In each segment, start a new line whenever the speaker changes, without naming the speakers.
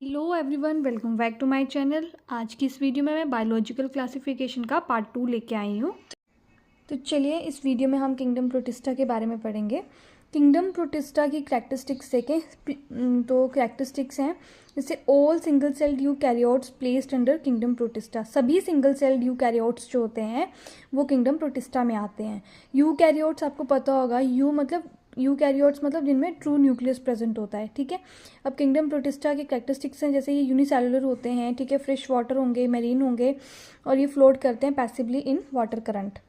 Hello everyone, welcome back to my channel. आज की इस वीडियो में मैं बायोलॉजिकल क्लासिफिकेशन का पार्ट 2 लेके आई हूँ। तो चलिए इस वीडियो में हम किंगडम प्रोटिस्टा के बारे में पढ़ेंगे। किंगडम प्रोटिस्टा की करैक्टरिस्टिक्स देखें तो करैक्टरिस्टिक्स हैं जैसे all single celled eukaryotes placed under kingdom protista. सभी सिंगल सेल्ड यूकैरियोट्स जो होते हैं वो किंगडम प्रोटिस्टा में आते हैं। यूकैरियोट्स आपको पता होगा, यूकैरियोट्स मतलब जिनमें ट्रू न्यूक्लियस प्रेजेंट होता है। ठीक है, अब किंगडम प्रोटिस्टा के कैरेक्टरिस्टिक्स हैं जैसे ये यूनिसेलुलर होते हैं, ठीक है, फ्रेश वाटर होंगे, मैरीन होंगे और ये फ्लोट करते हैं पैसिवली इन वाटर करंट।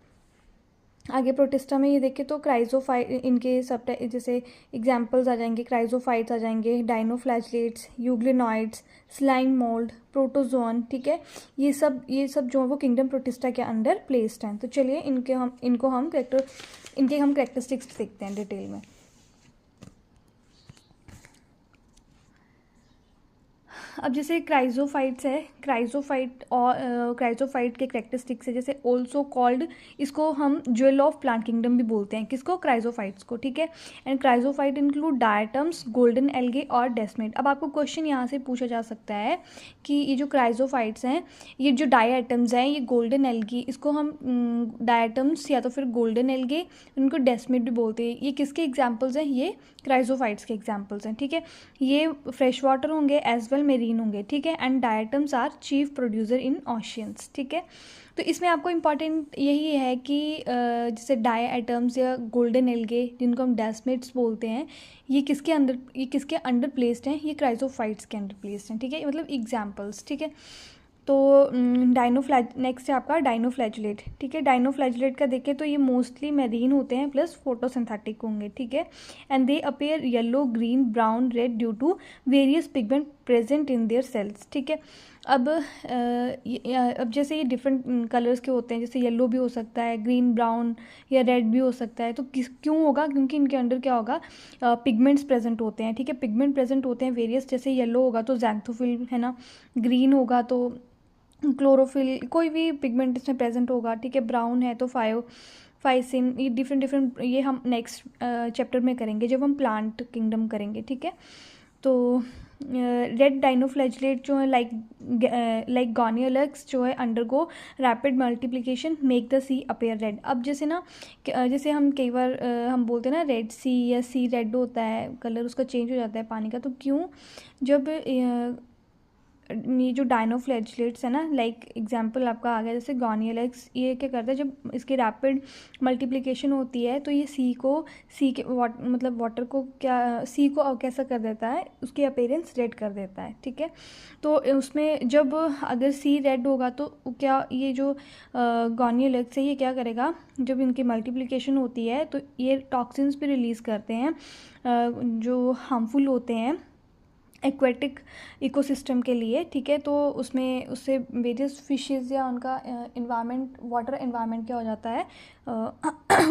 आगे प्रोटिस्टा में ये देखें तो क्राइजोफाइट, इनके सब जैसे एग्जांपल्स आ जाएंगे, क्राइजोफाइट्स आ जाएंगे, डाइनोफ्लैजलेट्स, यूग्लिनॉइड्स, स्लाइम मोल्ड, प्रोटोजोन। ठीक है, ये सब जो है वो किंगडम प्रोटिस्टा के अंडर प्लेस्ड हैं। तो चलिए इनके हम कैरेक्टरिस्टिक्स देखते हैं डिटेल में। अब जैसे क्राइजोफाइट्स है, क्राइजोफाइट के कैरेक्टरिस्टिक्स है जैसे ऑल्सो कॉल्ड, इसको हम ज्वेल ऑफ प्लांट किंगडम भी बोलते हैं, किसको, क्राइजोफाइट्स को। ठीक है, and chrysophyte include diatoms, golden algae और डेस्मेट। अब आपको क्वेश्चन यहाँ से पूछा जा सकता है कि ये जो क्राइजोफाइट्स हैं, ये जो डायटम्स हैं, ये गोल्डन एल्गी, इसको हम डायटम्स या तो फिर गोल्डन एल्गे, उनको डेस्मेट भी बोलते हैं। ये किसके एग्जाम्पल्स हैं? ये क्राइजोफाइट्स के एग्जाम्पल्स हैं। ठीक है, ये फ्रेश वाटर होंगे एज वेल मेरीन होंगे। ठीक है, and diatoms are chief producer in oceans. ठीक है, तो इसमें आपको इम्पॉर्टेंट यही है कि जैसे डायटम्स या गोल्डन एल्गे जिनको हम डेस्मेट्स बोलते हैं, ये किसके अंडर प्लेस्ड हैं? ये क्राइजोफाइट्स के अंडर प्लेस्ड हैं। ठीक है, मतलब एग्जाम्पल्स। ठीक है, तो नेक्स्ट है आपका डाइनोफ्लैजुलेट। ठीक है, डाइनोफ्लैजुलेट का देखें तो ये मोस्टली मैरीन होते हैं प्लस फोटोसिंथेटिक होंगे। ठीक है, and they appear yellow, green, brown, red due to various pigment present in their cells. ठीक है, अब जैसे ये डिफरेंट कलर्स के होते हैं, जैसे येलो भी हो सकता है, ग्रीन, ब्राउन या रेड भी हो सकता है। तो क्यों होगा? क्योंकि इनके अंडर क्या होगा, पिगमेंट्स प्रेजेंट होते हैं। ठीक है, पिगमेंट प्रेजेंट होते हैं वेरियस, जैसे येलो होगा तो जैंथोफिल है ना, ग्रीन होगा तो क्लोरोफिल, कोई भी पिगमेंट इसमें प्रेजेंट होगा। ठीक है, ब्राउन है तो फाइसिन, ये डिफरेंट ये हम नेक्स्ट चैप्टर में करेंगे जब हम प्लांट किंगडम करेंगे। ठीक है, तो रेड डाइनोफ्लैजुलेट जो है लाइक गॉनियोलैक्स जो है undergo rapid multiplication make the sea appear red. अब जैसे ना जैसे हम कई बार हम बोलते हैं ना रेड सी या सी रेड होता है, कलर उसका चेंज हो जाता है पानी का। तो क्यों? जब ये जो डाइनोफ्लैजुलेट्स है ना, लाइक एग्जांपल आपका आ गया जैसे गॉनियोलैक्स, ये क्या करता है जब इसकी रैपिड मल्टीप्लिकेशन होती है तो ये सी के मतलब वाटर को सी को कैसा कर देता है, उसकी अपीयरेंस रेड कर देता है। ठीक है, तो उसमें जब अगर सी रेड होगा तो क्या ये जो गॉनियोलैक्स है ये क्या करेगा, जब इनकी मल्टीप्लिकेशन होती है तो ये टॉक्सिन्स भी रिलीज़ करते हैं जो हार्मफुल होते हैं एक्वेटिक इकोसिस्टम के लिए। ठीक है, तो उससे वेरियस फिशेस या उनका इन्वायरमेंट, वाटर इन्वायरमेंट क्या हो जाता है,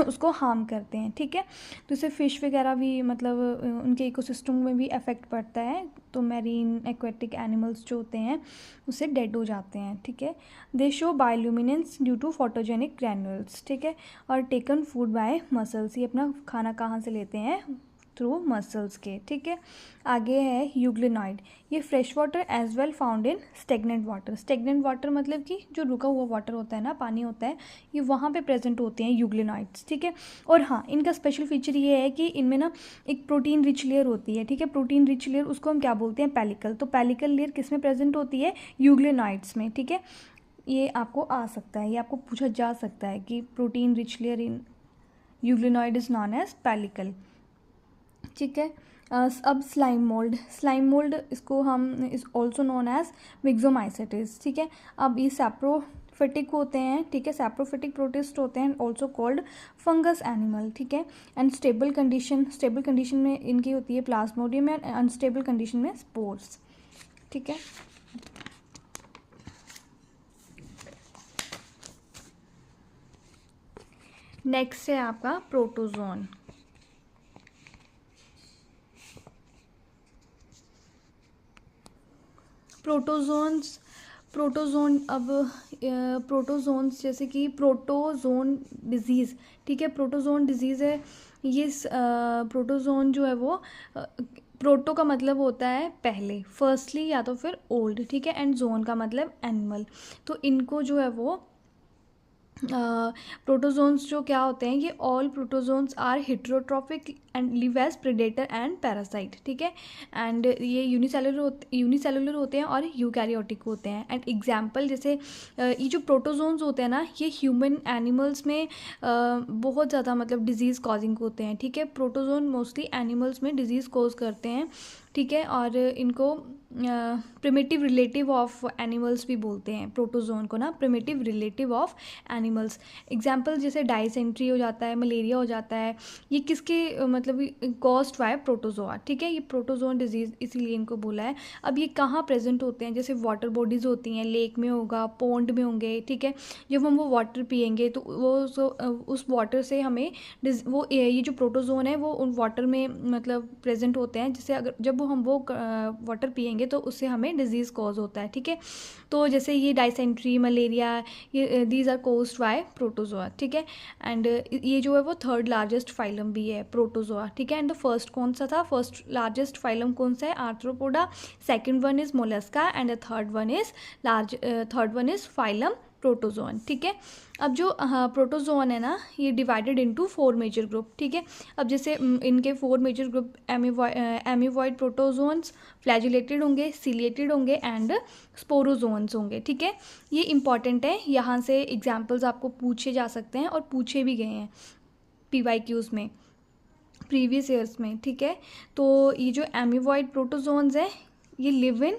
उसको हार्म करते हैं। ठीक है, तो इससे फ़िश वगैरह भी मतलब उनके इकोसिस्टम में भी अफेक्ट पड़ता है, तो मैरीन एक्वेटिक एनिमल्स जो होते हैं उससे डेड हो जाते हैं। ठीक है, they show bioluminescence due to photogenic granules. ठीक है, और टेकन फूड बाय मसल्स, ये अपना खाना कहाँ से लेते हैं? थ्रू मसल्स के। ठीक है, आगे है यूग्लिनॉइड, ये fresh water as well found in stagnant water. Stagnant water मतलब कि जो रुका हुआ वाटर होता है ना, पानी होता है, ये वहाँ पे प्रेजेंट होते हैं यूग्लिनॉइड्स। ठीक है, और हाँ, इनका स्पेशल फीचर ये है कि इनमें ना एक प्रोटीन रिच लेयर होती है। ठीक है, प्रोटीन रिच लेयर उसको हम क्या बोलते हैं? पेलिकल। तो पेलिकल लेयर किस में प्रेजेंट होती है? यूग्लिनॉइड्स में। ठीक है, ये आपको आ सकता है, ये आपको पूछा जा सकता है कि protein rich layer in euglenoid is known as pellicle. ठीक है, अब स्लाइम मोल्ड इसको हम is also known as myxomycetes. ठीक है, अब ये सैप्रोफिटिक होते हैं। ठीक है, सैप्रोफिटिक प्रोटिस्ट होते हैं, ऑल्सो कॉल्ड फंगस एनिमल। ठीक है, एंड स्टेबल कंडीशन में इनकी होती है प्लाज्मोडियम, एंड अनस्टेबल कंडीशन में स्पोर्स। ठीक है, नेक्स्ट है आपका प्रोटोजोन। प्रोटोजोन्स जैसे कि प्रोटोजोन डिजीज़। ठीक है, प्रोटोजोन डिजीज़ है ये, प्रोटोजोन जो है वो प्रोटो का मतलब होता है पहले, फर्स्टली या तो फिर ओल्ड, ठीक है, एंड जोन का मतलब एनिमल। तो इनको जो है वो प्रोटोजोन्स जो क्या होते हैं, ये all protozoans are heterotrophic and live as predator and parasite, ठीक है, एंड ये यूनिसेलुलर होते हैं और यूकैरियोटिक होते हैं। एंड एग्जांपल जैसे ये जो प्रोटोजोन्स होते हैं ना, ये ह्यूमन एनिमल्स में बहुत ज़्यादा मतलब डिजीज़ कॉजिंग होते हैं, ठीक है। प्रोटोजोन मोस्टली एनिमल्स में डिजीज़ कॉज करते हैं, ठीक है, और इनको प्रिमिटिव रिलेटिव ऑफ एनिमल्स भी बोलते हैं, प्रोटोजोन को ना primitive relative of animals. Example जैसे डायसेंट्री हो जाता है, मलेरिया हो जाता है, ये किसके मतलब कॉज्ड बाय प्रोटोजोआ, ठीक है, ये प्रोटोजोन डिजीज़ इसीलिए इनको बोला है। अब ये कहाँ प्रेजेंट होते हैं, जैसे वाटर बॉडीज़ होती हैं, लेक में होगा, पॉन्ड में होंगे, ठीक है, जब हम वो वाटर पियेंगे तो वो उस वाटर से हमें वो ये जो प्रोटोजोन है वो उन वाटर में मतलब प्रेजेंट होते हैं, जिससे अगर जब हम वो वाटर पियेंगे तो उससे हमें डिजीज़ कॉज होता है, ठीक है। तो जैसे ये डायसेंट्री, मलेरिया, ये these are caused by protozoa, ठीक है। एंड ये जो है वो थर्ड लार्जेस्ट फाइलम भी है प्रोटोजोआ, ठीक है। एंड द फर्स्ट कौन सा था, फर्स्ट लार्जेस्ट फाइलम कौन सा है, arthropoda, second one is Mollusca and the third one is phylum protozoan, ठीक है। अब जो प्रोटोजोन है ना, ये डिवाइडेड इनटू 4 मेजर ग्रुप, ठीक है। अब जैसे इनके 4 मेजर ग्रुप एमीवॉइड प्रोटोजोन्स, फ्लैजिलेटेड होंगे, सीलिएटेड होंगे एंड स्पोरोजोन्स होंगे, ठीक है। ये इंपॉर्टेंट है, यहाँ से एग्जाम्पल्स आपको पूछे जा सकते हैं और पूछे भी गए हैं PYQs में प्रीवियस ईयर्स में, ठीक है। तो ये जो एमीवॉइड प्रोटोजोन्स है, ये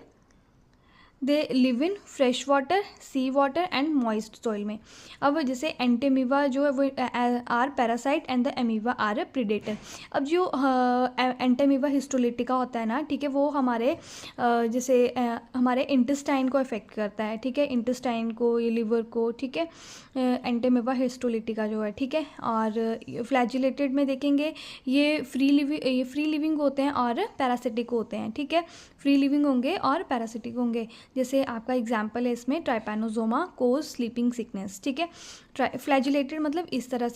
they live in fresh water, sea water and moist soil में। अब जैसे एंटेमीवा जो है वो are parasite and the amoeba are a predator. अब जो एंटेमीवा हिस्टोलिटिका होता है ना, ठीक है, वो हमारे जैसे हमारे इंटेस्टाइन को अफेक्ट करता है, ठीक है, इंटेस्टाइन को, ये लिवर को, ठीक है, एंटेमीवा हिस्टोलिटिका जो है, ठीक है। और फ्लैजिलेटेड में देखेंगे ये फ्री लिविंग होते हैं और पैरासिटिक होते हैं, ठीक है, फ्री लिविंग होंगे और पैरासिटिक होंगे। जैसे आपका एग्जाम्पल है इसमें ट्राइपैनोसोमा कोज स्लीपिंग सिकनेस, ठीक है। फ्लैजिलेटेड मतलब इस तरह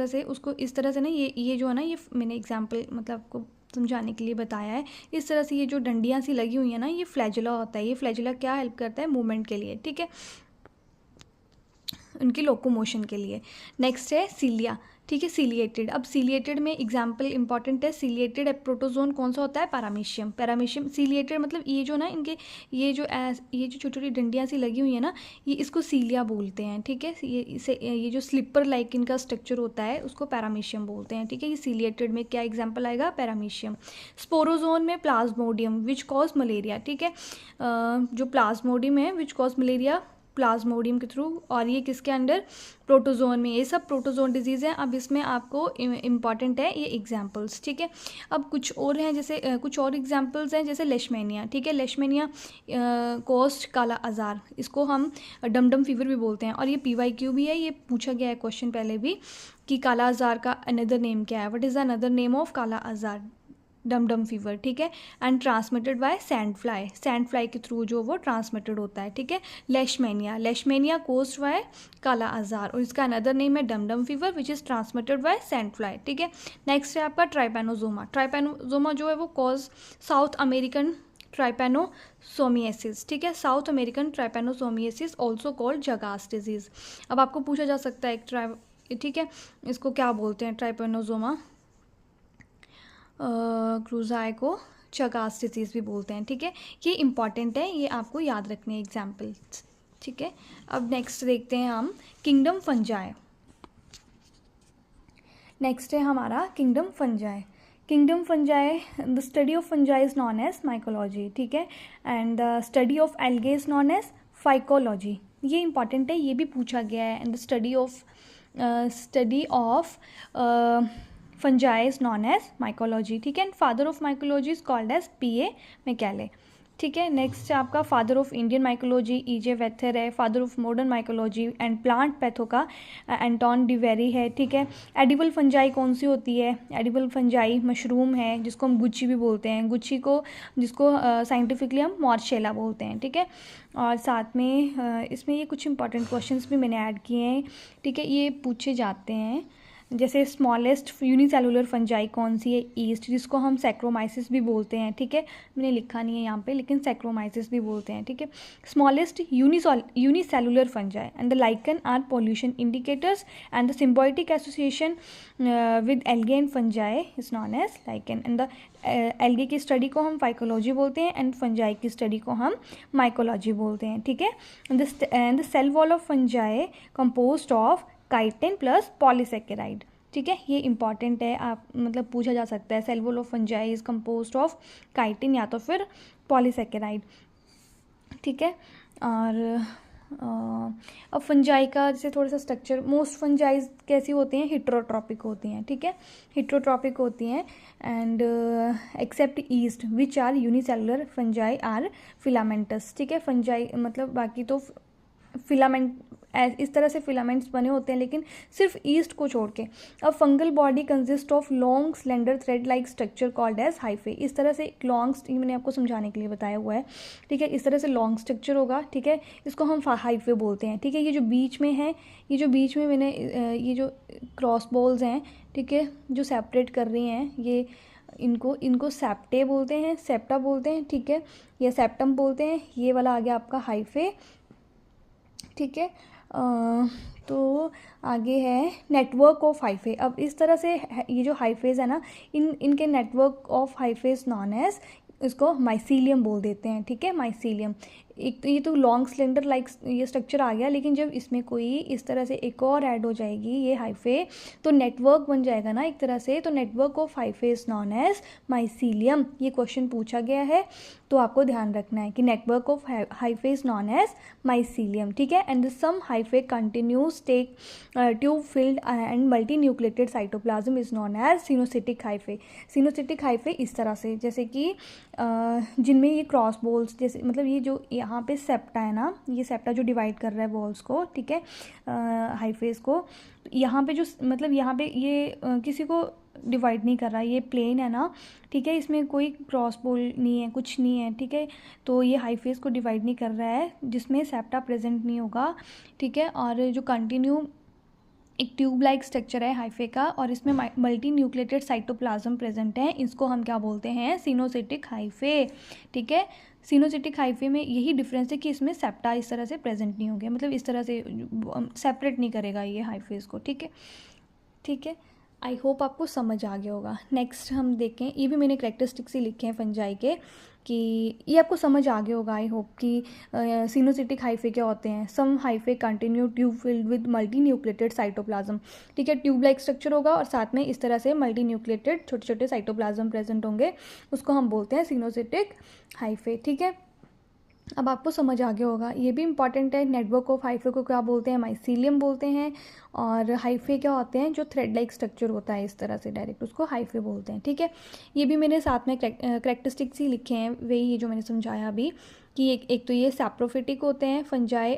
से उसको इस तरह से ना, ये जो है ना, ये मैंने एग्जाम्पल मतलब आपको समझाने के लिए बताया है। इस तरह से ये जो डंडियाँ सी लगी हुई है ना, ये फ्लैजुला होता है। ये फ्लैजुला क्या हेल्प करता है, मूवमेंट के लिए, ठीक है, उनकी लोकोमोशन के लिए। नेक्स्ट है सीलिया, ठीक है, सीलिएटेड। अब सीलिएटेड में एग्जाम्पल इंपॉर्टेंट है, सीलिएटेड प्रोटोजोन कौन सा होता है, पैरामीशियम। सीलिएटेड मतलब ये जो ना इनके ये जो छोटी छोटी डंडियाँ सी लगी हुई है ना, ये इसको सीलिया बोलते हैं, ठीक है। ये जो स्लिपर लाइक इनका स्ट्रक्चर होता है उसको पैरामीशियम बोलते हैं, ठीक है। ये सीलिएटेड में क्या एग्जाम्पल आएगा, पैरामीशियम। स्पोरोजोन में प्लाज्मोडियम विच कॉज मलेरिया, ठीक है, जो प्लाज्मोडियम है विच कॉज मलेरिया प्लाज्मोडियम के थ्रू, और ये किसके अंडर, प्रोटोजोन में। ये सब प्रोटोजोन डिजीज़ हैं। अब इसमें आपको इम्पॉर्टेंट है ये एग्जांपल्स, ठीक है। अब कुछ और हैं, जैसे कुछ और एग्जांपल्स हैं, जैसे लेशमेनिया, ठीक है, लेशमेनिया कोस्ट काला आज़ार, इसको हम डमडम फीवर भी बोलते हैं, और ये PYQ भी है, ये पूछा गया है क्वेश्चन पहले भी कि काला आज़ार का अनदर नेम क्या है, what is the another name of काला आज़ार, डमडम फीवर, ठीक है। And transmitted by sand fly के थ्रू जो वो ट्रांसमिटेड होता है, ठीक है। लेशमेनिया कोज्ड बाय काला आज़ार, और इसका अनदर नेम है Dumdum fever which is transmitted by sand fly, ठीक है। नेक्स्ट है आपका ट्राइपैनोजोमा जो है वो कॉज साउथ अमेरिकन ट्राइपैनोसोमियासिस, ठीक है, South American trypanosomiasis also called Chagas disease. अब आपको पूछा जा सकता है ठीक है, इसको क्या बोलते हैं, ट्राइपैनोजोमा क्रूजाई को चगास डिजीज़ भी बोलते हैं, ठीक है। ये इंपॉर्टेंट है, ये आपको याद रखने एग्जाम्पल्स, ठीक है। अब नेक्स्ट देखते हैं हम किंगडम फंजाई। नेक्स्ट है हमारा kingdom fungi. The study of fungi is known as mycology, ठीक है, and the study of algae is known as phycology. ये इंपॉर्टेंट है, ये भी पूछा गया है। And the study of fungi is known as mycology, ठीक है। And father of mycology is called as PA Micheli, ठीक है। नेक्स्ट आपका father of Indian mycology EJ Butler है। Father of modern mycology and plant patho का Anton डिवेरी है, ठीक है। एडिबल फंजाई कौन सी होती है, एडिबल फंजाई मशरूम है, जिसको हम गुच्ची भी बोलते हैं, जिसको साइंटिफिकली हम मॉर्चेला बोलते हैं, ठीक है। और साथ में इसमें ये कुछ इंपॉर्टेंट क्वेश्चंस भी मैंने ऐड किए हैं, ठीक है, ये पूछे जाते हैं। जैसे स्मॉलेस्ट यूनिसेलुलर फंजाई कौन सी है, ईस्ट, जिसको हम सैक्रोमाइसिस भी बोलते हैं, ठीक है, मैंने लिखा नहीं है यहाँ पे, लेकिन सैक्रोमाइसिस भी बोलते हैं, ठीक है। Smallest unicellular fungi and the lichen are pollution indicators and the symbiotic association with algae and fungi is known as lichen. And the algae की स्टडी को हम फाइकोलॉजी बोलते हैं एंड फंजाई की स्टडी को हम माइकोलॉजी बोलते हैं, ठीक है। And the cell wall of fungi composed of chitin plus polysaccharide, ठीक है, ये इंपॉर्टेंट है, आप मतलब पूछा जा सकता है। Cell wall of fungi is composed of chitin या तो फिर पॉलीसेकेराइड, ठीक है। और अब फंजाई का जैसे थोड़ा सा स्ट्रक्चर, मोस्ट फंजाइज कैसी होती हैं, हिट्रोट्रॉपिक होती हैं, ठीक है, हिट्रोट्रॉपिक होती हैं। And except yeast which are unicellular fungi are filamentous, ठीक है। फंजाई मतलब बाकी तो फिलामेंट इस तरह से फिलामेंट्स बने होते हैं, लेकिन सिर्फ ईस्ट को छोड़ के। अब fungal body consist of long slender thread like structure called as hyphae. इस तरह से लॉन्ग, ये मैंने आपको समझाने के लिए बताया हुआ है, ठीक है, इस तरह से लॉन्ग स्ट्रक्चर होगा, ठीक है, इसको हम हाइफे बोलते हैं, ठीक है। ये जो बीच में है, ये जो बीच में मैंने ये जो क्रॉस बॉल्स हैं, ठीक है, जो सेपरेट कर रही हैं, ये इनको सेप्टे बोलते हैं, सेप्टा बोलते हैं, ठीक है, या सेप्टम बोलते हैं। ये वाला आ गया आपका हाइफे, ठीक है। तो आगे है नेटवर्क ऑफ हाइफे। अब इस तरह से ये जो हाइफेज है ना, इनके नेटवर्क ऑफ हाइफेज नॉन एज, इसको माइसीलियम बोल देते हैं, ठीक है, माइसीलियम। एक तो ये तो लॉन्ग सिलेंडर लाइक ये स्ट्रक्चर आ गया, लेकिन जब इसमें कोई इस तरह से एक और ऐड हो जाएगी ये हाइफे, तो नेटवर्क बन जाएगा ना एक तरह से। तो network of hyphae is known as mycelium. ये क्वेश्चन पूछा गया है, तो आपको ध्यान रखना है कि network of hyphae is known as mycelium, ठीक है। And some hyphae continuous tech tube filled and multinucleated cytoplasm is known as coenocytic hyphae. Coenocytic hyphae इस तरह से, जैसे कि जिनमें ये क्रॉस बॉल्स, जैसे मतलब ये जो यहाँ पे सेप्टा है ना, ये सेप्टा जो डिवाइड कर रहा है बॉल्स को, ठीक है, हाइफेज को, यहाँ पे जो मतलब यहाँ पे ये किसी को डिवाइड नहीं कर रहा, ये प्लेन है ना, ठीक है, इसमें कोई क्रॉस बॉल नहीं है, कुछ नहीं है, ठीक है। तो ये हाइफेज को डिवाइड नहीं कर रहा है, जिसमें सेप्टा प्रेजेंट नहीं होगा, ठीक है। और जो कंटिन्यू एक ट्यूब लाइक स्ट्रक्चर है हाइफे का, और इसमें मल्टी न्यूक्लिएटेड साइटोप्लाज्म प्रेजेंट है, इसको हम क्या बोलते हैं, सिनोसिटिक हाइफे, ठीक है। सिनोसिटिक हाइफे में यही डिफरेंस है कि इसमें सेप्टा इस तरह से प्रेजेंट नहीं हो गया, मतलब इस तरह से सेपरेट नहीं करेगा ये हाइफेज को, ठीक है, ठीक है। आई होप आपको समझ आ गया होगा। नेक्स्ट हम देखें, ये भी मैंने करेक्टरिस्टिक्स ही लिखे हैं फंजाई के, कि ये आपको समझ आ गया होगा आई होप कि सिनोसिटिक हाइफे क्या होते हैं। Some hyphae continue tube filled with multinucleated cytoplasm, ठीक है, ट्यूब लाइक स्ट्रक्चर होगा और साथ में इस तरह से मल्टी न्यूक्लिएटेड छोटे छोटे साइटोप्लाज्म प्रेजेंट होंगे, उसको हम बोलते हैं सिनोसिटिक हाइफे, ठीक है। अब आपको समझ आ गया होगा, ये भी इंपॉर्टेंट है। नेटवर्क ऑफ हाइफे को क्या बोलते हैं, माइसीलियम बोलते हैं। और हाइफे क्या होते हैं, जो थ्रेड लाइक स्ट्रक्चर होता है इस तरह से डायरेक्ट, उसको हाइफे बोलते हैं, ठीक है। ये भी मैंने साथ में करेक्टरिस्टिक्स ही लिखे हैं, वही जो मैंने समझाया अभी, कि एक तो ये सैप्रोफिटिक होते हैं fungi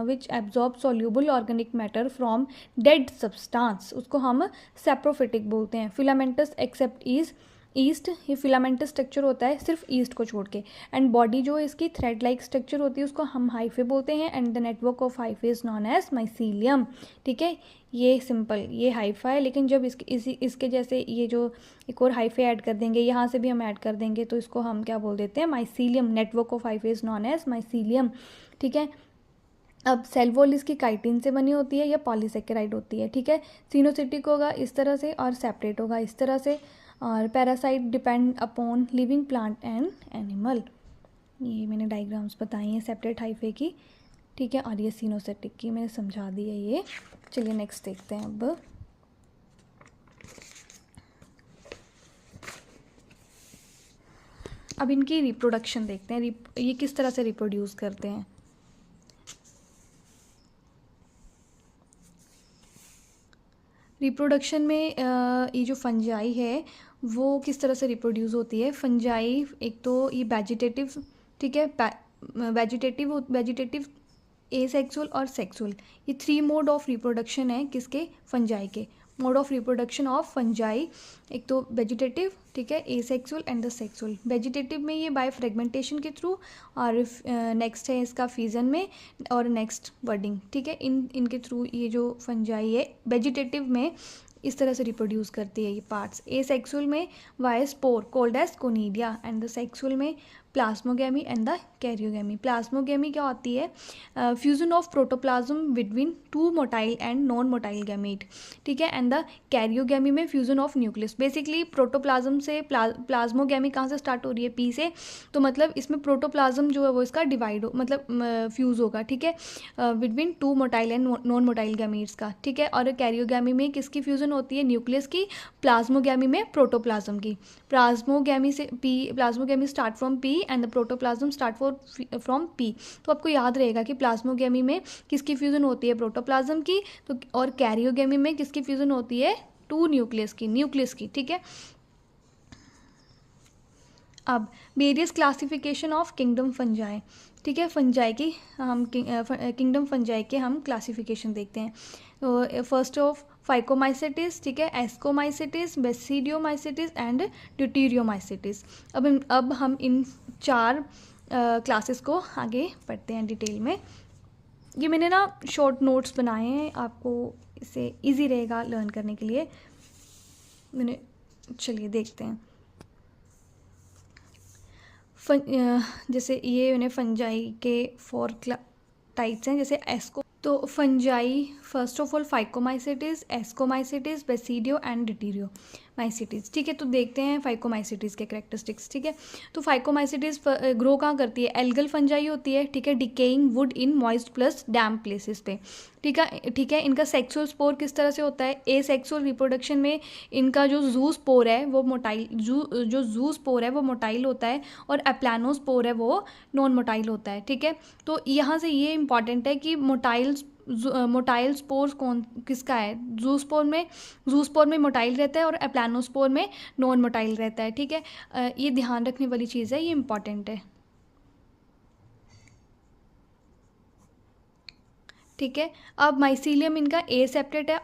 which absorb soluble organic matter from dead substance, उसको हम सैप्रोफिटिक बोलते हैं। फिलामेंटस एक्सेप्ट ईस्ट, ये फिलामेंटस स्ट्रक्चर होता है सिर्फ ईस्ट को छोड़ के। एंड बॉडी जो इसकी थ्रेड लाइक स्ट्रक्चर होती है उसको हम हाइफे बोलते हैं। And the network of hyphae is known as mycelium, ठीक है। ये सिंपल, ये हाइफा है, लेकिन जब इसके जैसे ये जो एक और हाइफे ऐड कर देंगे, यहाँ से भी हम ऐड कर देंगे, तो इसको हम क्या बोल देते हैं, mycelium. Network of hyphae is known as mycelium, ठीक है। अब सेल वॉल इसकी काइटिन से बनी होती है या पॉलीसेकेराइड होती है, ठीक है। सिनोसिटिक होगा इस तरह से और सेपरेट होगा इस तरह से। और parasite depend upon living plant and animal, ये मैंने डायग्राम्स बताई हैं सेपरेट हाइफे की, ठीक है। और ये सिनोसिटिक की मैंने समझा दी है ये। चलिए नेक्स्ट देखते हैं। अब इनकी रिप्रोडक्शन देखते हैं, ये किस तरह से रिप्रोड्यूस करते हैं। रिप्रोडक्शन में ये जो फंजाई है वो किस तरह से रिप्रोड्यूस होती है। फंजाई एक तो ये वेजिटेटिव, ठीक है, वेजिटेटिव, एसेक्सुअल और सेक्सुअल, ये 3 मोड ऑफ रिप्रोडक्शन है किसके, फंजाई के। Mode of reproduction of fungi, एक तो वेजिटेटिव, ठीक है, asexual and the sexual. Vegetative में ये बाय फ्रेगमेंटेशन के थ्रू, और नेक्स्ट है इसका फिजन में, और नेक्स्ट बर्डिंग, ठीक है। इनके थ्रू ये जो फंजाई है। वेजिटेटिव में इस तरह से रिप्रोड्यूस करती है ये पार्ट्स। ए सेक्सुअल में by spore called as conidia, and the sexual में plasmogamy and the karyogamy. Plasmogamy क्या होती है? Fusion of protoplasm between two motile and non motile gamete, ठीक है। एंड द कैरियोगैमी में fusion of nucleus. Basically protoplasm से plasmogamy कहाँ से स्टार्ट हो रही है? पी से। तो मतलब इसमें प्रोटोप्लाज्म जो है वो इसका डिवाइड मतलब फ्यूज होगा, ठीक है, between two motile and non motile gametes का, ठीक है। और कैरियोगैमी में किसकी फ्यूजन होती है? न्यूक्लियस की। प्लाज्मोगैमी में प्रोटोप्लाज्म की। प्लाज्मोगैमी से plasmogamy start from P and the protoplasm start from P. तो आपको याद रहेगा कि प्लाज्मोगैमी में किसकी फ्यूजन होती है? प्रोटोप्लाज्म की। तो और कैरियोगैमी में किसकी फ्यूजन होती है? टू न्यूक्लियस की, ठीक है। अब various classification of kingdom fungi, ठीक है। फंजाई की हम किंगडम फंजाई के हम क्लासिफिकेशन देखते हैं। तो फर्स्ट ऑफ फाइकोमाइसेटिस, ठीक है, एस्कोमाइसेटिस, बेसिडियोमाइसेटिस एंड ड्यूटीरियोमाइसेटिस। अब हम इन 4 क्लासेस को आगे पढ़ते हैं डिटेल में। ये मैंने ना शॉर्ट नोट्स बनाए हैं, आपको इससे इजी रहेगा लर्न करने के लिए। चलिए देखते हैं। जैसे ये मैंने फंजाई के 4 टाइप्स हैं, जैसे एस्को। तो fungi first of all phycomycetes, ascomycetes, basidio and deuteromycetes, ठीक है। तो देखते हैं फाइकोमाइसेटिस के कैरेक्टरिस्टिक्स, ठीक है। तो फाइकोमाइसेटिस ग्रो कहाँ करती है? एल्गल फंजाई होती है, ठीक है, decaying would in moist plus damp places पे, ठीक है। इनका सेक्सुअल स्पोर किस तरह से होता है? ए सेक्सुअल रिप्रोडक्शन में इनका जो जू स्पोर है वो मोटाइल जू स्पोर है वो मोटाइल होता है, और एप्लानो स्पोर है वो नॉन मोटाइल होता है, ठीक है। तो यहाँ से ये इंपॉर्टेंट है कि मोटाइल स्पोर्स कौन किसका है? जू स्पोर में मोटाइल रहता है और एप्लानोस्पोर में नॉन मोटाइल रहता है, ठीक है। ये ध्यान रखने वाली चीज़ है, ये इंपॉर्टेंट है, ठीक है। अब माइसीलियम इनका ए सेप्टेट है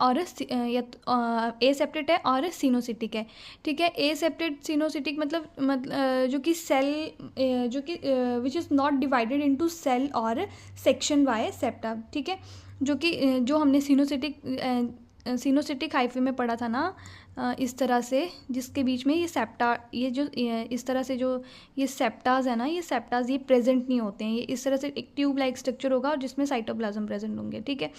और सिनोसिटिक है, ठीक है। ए सेप्टेट सिनोसिटिक मतलब जो कि सेल जो कि which is not divided into cell और सेक्शन बाय सेप्टा, ठीक है। जो हमने सिनोसिटिक हाइफे में पढ़ा था ना, इस तरह से जिसके बीच में ये सेप्टा, ये जो इस तरह से जो ये सेप्टाज है ना, ये सेप्टाज ये प्रेजेंट नहीं होते हैं। ये इस तरह से एक ट्यूब लाइक स्ट्रक्चर होगा और जिसमें साइटोप्लाज्म प्रेजेंट होंगे, ठीक है।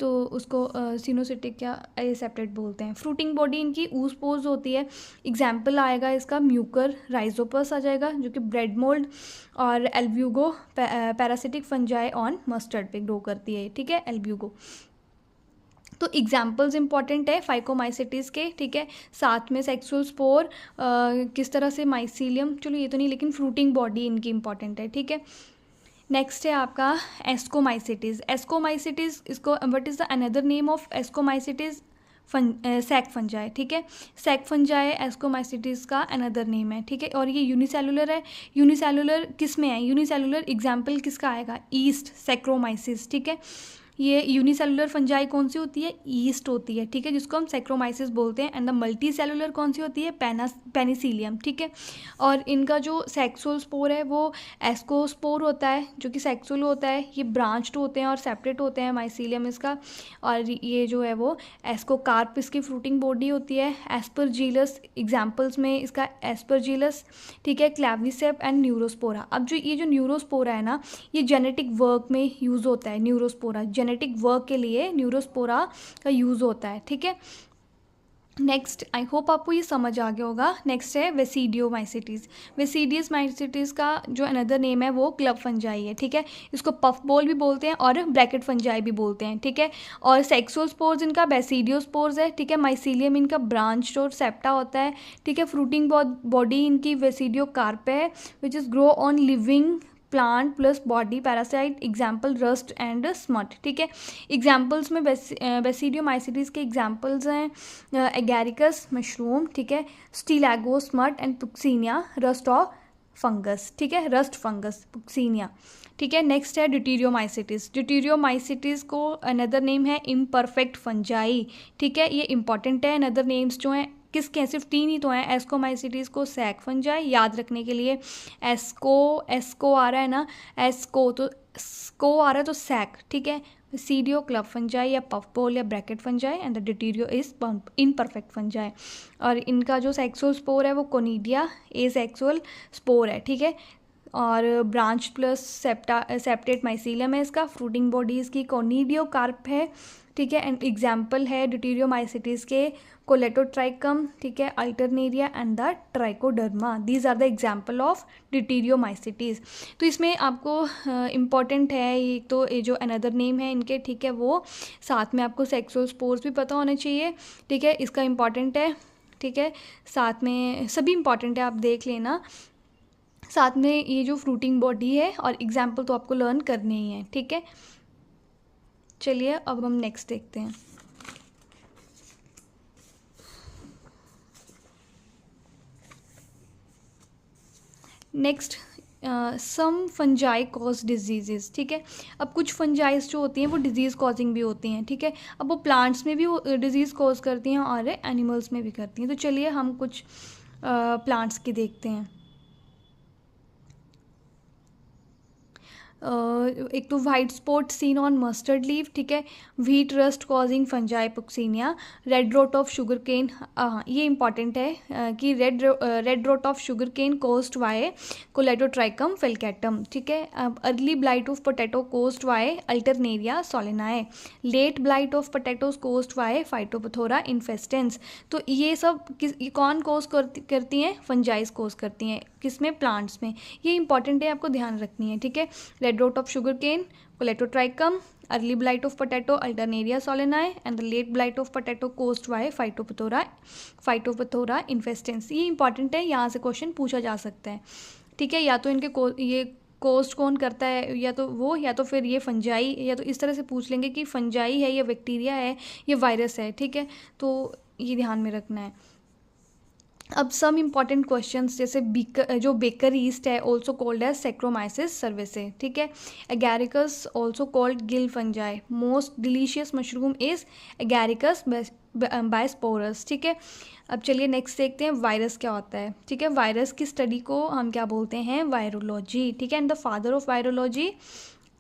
तो उसको सिनोसिटिक या एसेप्टेट बोलते हैं। फ्रूटिंग बॉडी इनकी ऊसपोज होती है। एग्जाम्पल आएगा इसका म्यूकर राइजोपस आ जाएगा, जो कि ब्रेड मोल्ड और Albugo parasitic fungi on mustard पे ग्रो करती है, ठीक है, एल्ब्यूगो। तो एग्जाम्पल्स इंपॉर्टेंट है फाइकोमाइसेटिस के, ठीक है। साथ में सेक्सुअल स्पोर किस तरह से माइसीलियम, चलो ये तो नहीं, लेकिन फ्रूटिंग बॉडी इनकी इंपॉर्टेंट है, ठीक है। नेक्स्ट है आपका एस्कोमाइसेटिस। एस्कोमाइसेटिस इसको what is the another name of ascomycetes? Sac fungi, ठीक है। सैक फंजाई एस्कोमाइसेटिस का अनदर नेम है, ठीक है। और ये यूनिसेलुलर है। यूनिसेलुलर किस में है? यूनिसेलुलर एग्जाम्पल किसका आएगा? ईस्ट सैक्रोमाइसिस, ठीक है। ये यूनिसेलुलर फंजाई कौन सी होती है? ईस्ट होती है, ठीक है, जिसको हम सैक्रोमाइसिस बोलते हैं। एंड द मल्टी सेलुलर कौन सी होती है? पेनिसिलियम, ठीक है। और इनका जो सेक्सुअल स्पोर है वो एस्कोस्पोर होता है, जो कि सेक्सुअल होता है। ये ब्रांच्ड होते हैं और सेपरेट होते हैं माइसीलियम इसका। और ये जो है वो एस्कोकार्प इसकी फ्रूटिंग बॉडी होती है। एस्परजीलस एग्जाम्पल्स में इसका एस्परजीलस, ठीक है, क्लैविसेप एंड न्यूरोस्पोरा। अब जो ये जो न्यूरोस्पोरा है ना, ये जेनेटिक वर्क में यूज़ होता है। न्यूरोस्पोरा जेनेटिक वर्क के लिए न्यूरोस्पोरा का यूज़ होता है, ठीक है। नेक्स्ट, आई होप आपको ये समझ आ गया होगा। नेक्स्ट है वेसिडियोमाइसिटिस। वेसिडियोमाइसिटिस का जो अनदर नेम है वो क्लब फंजाई है, ठीक है। इसको पफ बॉल भी बोलते हैं और ब्रैकेट फंजाई भी बोलते हैं, ठीक है। और सेक्सुअल स्पोर्स इनका बेसिडियोस्पोर्स है, ठीक है। माइसीलियम इनका ब्रांच और सेप्टा होता है, ठीक है। फ्रूटिंग बॉडी इनकी वेसिडियोकार्प है, which is grow on living plant plus body parasite. Example rust and smut, ठीक है। एग्जाम्पल्स में बेसिडियोमाइसिटिस के एग्जाम्पल्स हैं एगैरिकस मशरूम, ठीक है, Ustilago smut and Puccinia rust of fungus, ठीक है, रस्ट फंगस पुक्सीनिया, ठीक है। नेक्स्ट है ड्यूटीरियोमाइसिटिस। ड्यूटीरियोमाइसिटिस को अनदर नेम है इम्परफेक्ट फंजाई, ठीक है। ये इंपॉर्टेंट है। अनदर नेम्स जो हैं किसके हैं, सिर्फ 3 ही तो हैं, एस्कोमाइसिटीज़ को सैक फंजाई, याद रखने के लिए एस्को आ रहा है ना, एस्को तो स्को आ रहा है तो सैक, ठीक है। सीडियो क्लब फंजाई या पफ बॉल या bracket fungi and the deutero is imperfect fungi. और इनका जो सेक्सुअल स्पोर है वो कोनिडिया ए सेक्सुअल स्पोर है, ठीक है। और ब्रांच प्लस सेप्टेट माइसीलियम है इसका। फ्रूटिंग बॉडी इसकी कोनिडियोकार्प है, ठीक है। एंड एग्जाम्पल है ड्यूटीरियोमाइसिटीज़ के कोलेटोट्राइकम, ठीक है, Alternaria and the Trichoderma. These are the example of deuteromycetes. तो इसमें आपको इम्पॉर्टेंट है ये तो, ये जो अनदर नेम है इनके, ठीक है, वो साथ में आपको सेक्सुअल स्पोर्स भी पता होने चाहिए, ठीक है, इसका इम्पॉर्टेंट है, ठीक है, साथ में सभी इम्पॉर्टेंट है, आप देख लेना। साथ में ये जो फ्रूटिंग बॉडी है और एग्जाम्पल तो आपको लर्न करने ही हैं, ठीक है। चलिए अब हम नेक्स्ट देखते हैं। Next sum fungi cause disease, ठीक है। अब कुछ फंजाइज जो होती हैं वो डिजीज़ कॉजिंग भी होती हैं, ठीक है। अब वो प्लांट्स में भी वो डिजीज़ कॉज करती हैं और एनिमल्स में भी करती हैं। तो चलिए हम कुछ प्लांट्स की देखते हैं। एक तो white spot seen on mustard leaf, ठीक है। Wheat rust causing fungi Puccinia. Red rot of sugar cane, ये इंपॉर्टेंट है कि red rot of sugar cane caused by Colletotrichum falcatum, ठीक है। Early blight of potato caused by Alternaria solani. Late blight of potatoes caused by Phytophthora infestans. तो ये सब ये कौन कोज करती हैं, फंजाइज कोज करती हैं, किसमें, प्लांट्स में। ये इंपॉर्टेंट है, आपको ध्यान रखनी है, ठीक है। Red rot of sugar cane Colletotrichum, early blight of potato Alternaria solani and the late blight of potato caused by Phytophthora infestans. ये इंपॉर्टेंट है, यहाँ से क्वेश्चन पूछा जा सकता है, ठीक है। या तो इनके ये कोस्ट कौन करता है, या तो वो, या तो फिर ये फंजाई, या तो इस तरह से पूछ लेंगे कि फंजाई है या बैक्टीरिया है या वायरस है, ठीक है। तो ये ध्यान में रखना है। अब सम इम्पॉर्टेंट क्वेश्चंस जैसे जो बेकर ईस्ट है also called as Saccharomyces cerevisiae, ठीक है। Agaricus also called gill fungi. Most delicious mushroom is Agaricus bisporus, ठीक है। अब चलिए नेक्स्ट देखते हैं वायरस क्या होता है, ठीक है। वायरस की स्टडी को हम क्या बोलते हैं, वायरोलॉजी, ठीक है। And the father of virology,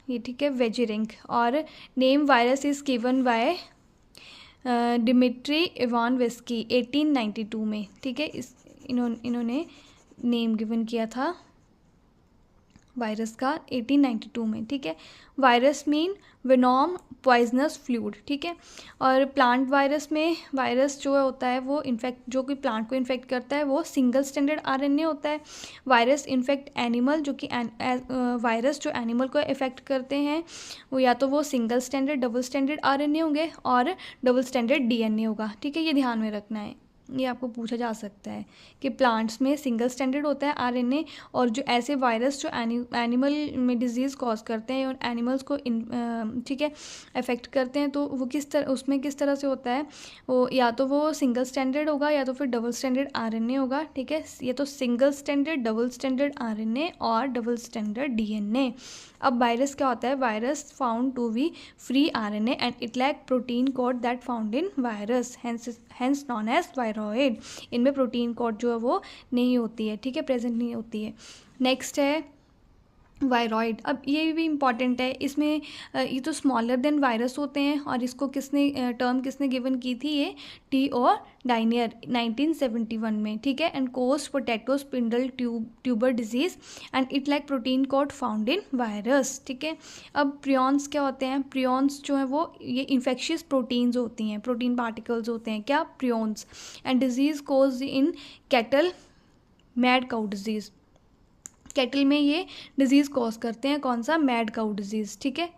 ये ठीक है, वेजिरिंक। और name virus is given by Dimitri Ivanovsky 1892 में, ठीक है। इन्होंने नेम गिवन किया था वायरस का 1892 में, ठीक है। Virus mean Venom poisonous fluid, ठीक है। और प्लांट वायरस में वायरस जो होता है वो इन्फेक्ट, जो कि प्लांट को इन्फेक्ट करता है वो सिंगल स्टैंडर्ड आरएनए होता है। वायरस इन्फेक्ट एनिमल, जो कि वायरस जो एनिमल को इफेक्ट करते हैं वो या तो वो single standard double standard RNA होंगे और डबल स्टैंडर्ड डीएनए होगा, ठीक है। ये ध्यान में रखना है, ये आपको पूछा जा सकता है कि प्लांट्स में सिंगल स्टैंडर्ड होता है आरएनए, और जो ऐसे वायरस जो एनिमल में डिजीज़ कॉज करते हैं और एनिमल्स को ठीक है अफेक्ट करते हैं, तो वो किस तरह, उसमें किस तरह से होता है, वो या तो वो सिंगल स्टैंडर्ड होगा या तो फिर डबल स्टैंडर्ड आरएनए होगा, ठीक है। ये तो single standard, double standard RNA और डबल स्टैंडर्ड डीएनए। अब वायरस क्या होता है, virus found to be free RNA and it lack protein coat that found in virus, hence known as viroid. इनमें प्रोटीन कोड जो है वो नहीं होती है, ठीक है, प्रेजेंट नहीं होती है। नेक्स्ट है वायरॉइड। अब ये भी इम्पॉर्टेंट है, इसमें ये तो स्मॉलर देन वायरस होते हैं, और इसको टर्म किसने गिवन की थी, ये टी और डाइनियर 1971 में, ठीक है। And cause potato spindle tuber disease and it lack protein coat found in virus, ठीक है। अब प्रियॉन्स क्या होते हैं, प्रियॉन्स जो है वो ये इन्फेक्शियस प्रोटीन्स होती हैं, प्रोटीन पार्टिकल्स होते हैं, क्या, prions. And disease cause in cattle mad cow disease, cattle में ये डिजीज़ कॉज करते हैं, कौन सा, मैड काउ डिजीज़, ठीक है,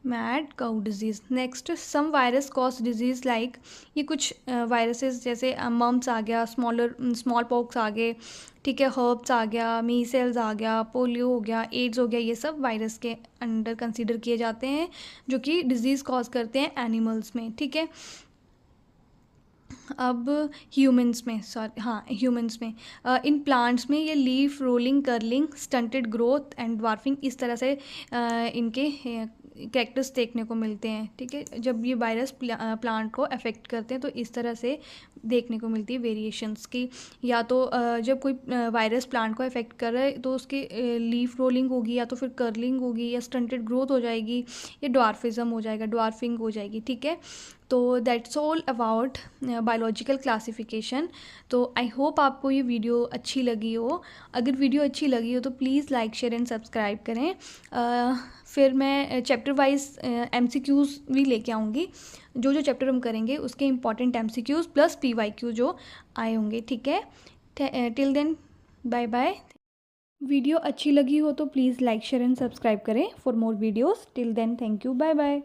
mad cow disease. Next sum virus cause disease like, ये कुछ वायरसेस जैसे मम्स आ गया, स्मॉल पॉक्स आ गए, ठीक है, हर्ब्स आ गया, मीसेल्स आ गया, पोलियो हो गया, एड्स हो गया, ये सब वायरस के अंडर कंसीडर किए जाते हैं जो कि डिजीज़ कॉज करते हैं एनिमल्स में, ठीक है। अब ह्यूमंस में, ह्यूमंस में इन प्लांट्स में ये leaf rolling, curling, stunted growth and dwarfing, इस तरह से इनके कैरेक्टर्स देखने को मिलते हैं, ठीक है। जब ये वायरस प्लांट को अफेक्ट करते हैं तो इस तरह से देखने को मिलती है वेरिएशंस की। या तो जब कोई वायरस प्लांट को अफेक्ट कर रहा है तो उसकी लीफ रोलिंग होगी, या तो फिर कर्लिंग होगी, या स्टंटेड ग्रोथ हो जाएगी, या ड्वार्फिज्म हो जाएगा, ड्वार्फिंग हो जाएगी, ठीक है। तो that's all about biological classification. तो आई होप आपको ये वीडियो अच्छी लगी हो। अगर वीडियो अच्छी लगी हो तो please like share and subscribe करें। फिर मैं चैप्टर वाइज MCQs भी लेके आऊँगी। जो जो चैप्टर हम करेंगे उसके इंपॉर्टेंट MCQs प्लस PYQ जो आए होंगे, ठीक है। Till then bye bye. Video अच्छी लगी हो तो please like share and subscribe करें for more videos. Till then thank you, bye bye.